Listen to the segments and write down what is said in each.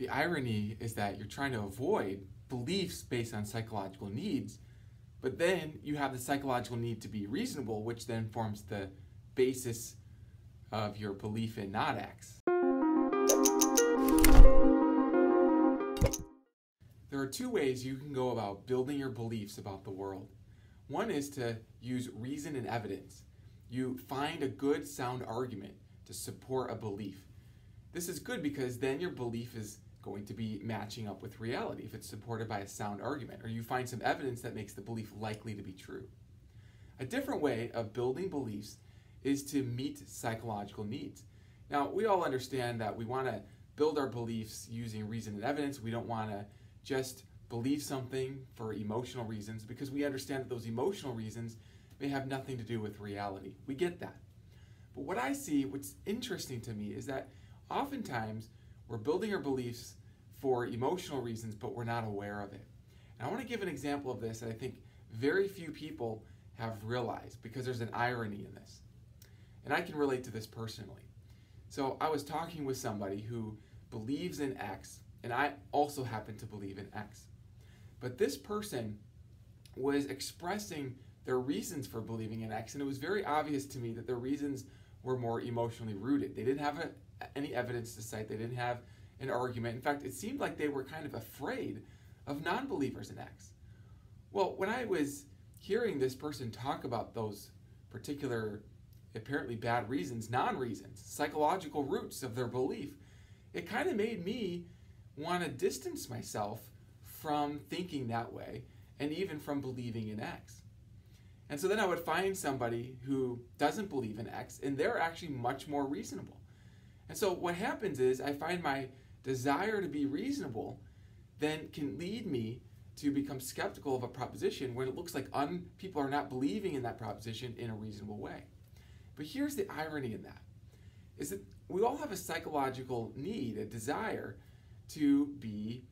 The irony is that you're trying to avoid beliefs based on psychological needs, but then you have the psychological need to be reasonable, which then forms the basis of your belief in not X. There are two ways you can go about building your beliefs about the world. One is to use reason and evidence. You find a good, sound argument to support a belief. This is good because then your belief is going to be matching up with reality if it's supported by a sound argument, or you find some evidence that makes the belief likely to be true. A different way of building beliefs is to meet psychological needs. Now, we all understand that we want to build our beliefs using reason and evidence. We don't want to just believe something for emotional reasons, because we understand that those emotional reasons may have nothing to do with reality. We get that. But what I see, what's interesting to me, is that oftentimes we're building our beliefs for emotional reasons, but we're not aware of it. And I want to give an example of this that I think very few people have realized, because there's an irony in this. And I can relate to this personally. So I was talking with somebody who believes in X, and I also happen to believe in X. But this person was expressing their reasons for believing in X, and it was very obvious to me that their reasons were more emotionally rooted. They didn't have any evidence to cite. They didn't have an argument. In fact, it seemed like they were kind of afraid of non-believers in X. Well, when I was hearing this person talk about those particular apparently bad reasons, non-reasons, psychological roots of their belief, it kind of made me want to distance myself from thinking that way and even from believing in X. And so then I would find somebody who doesn't believe in X, and they're actually much more reasonable. And so what happens is I find my desire to be reasonable then can lead me to become skeptical of a proposition when it looks like people are not believing in that proposition in a reasonable way. But here's the irony in that, is that we all have a psychological need, a desire to be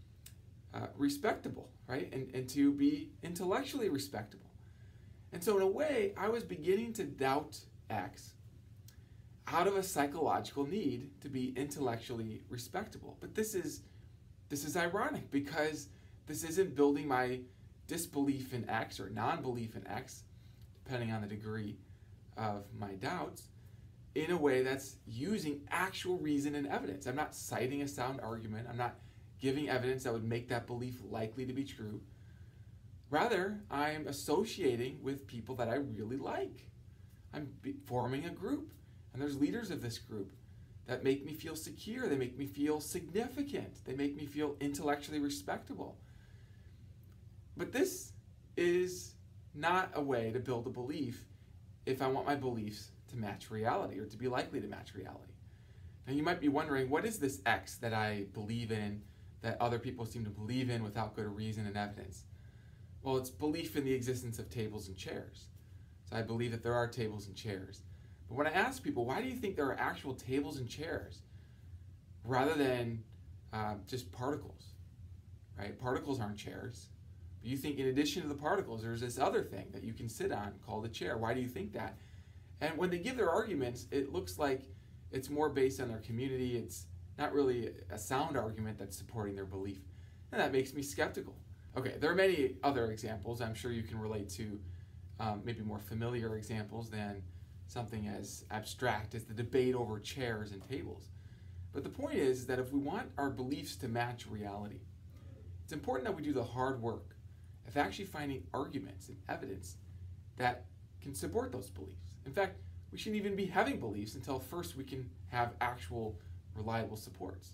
respectable, right? And to be intellectually respectable. And so in a way, I was beginning to doubt X out of a psychological need to be intellectually respectable. But this is ironic, because this isn't building my disbelief in X or non-belief in X, depending on the degree of my doubts, in a way that's using actual reason and evidence. I'm not citing a sound argument. I'm not giving evidence that would make that belief likely to be true. Rather, I'm associating with people that I really like. I'm forming a group, and there's leaders of this group that make me feel secure. They make me feel significant. They make me feel intellectually respectable. But this is not a way to build a belief if I want my beliefs to match reality, or to be likely to match reality. Now you might be wondering, what is this X that I believe in that other people seem to believe in without good reason and evidence? Well, it's belief in the existence of tables and chairs. So I believe that there are tables and chairs. But when I ask people, why do you think there are actual tables and chairs rather than just particles, right? Particles aren't chairs. But you think in addition to the particles, there's this other thing that you can sit on called a chair. Why do you think that? And when they give their arguments, it looks like it's more based on their community. It's not really a sound argument that's supporting their belief. And that makes me skeptical. Okay, there are many other examples. I'm sure you can relate to maybe more familiar examples than something as abstract as the debate over chairs and tables. But the point is that if we want our beliefs to match reality, it's important that we do the hard work of actually finding arguments and evidence that can support those beliefs. In fact, we shouldn't even be having beliefs until first we can have actual reliable supports.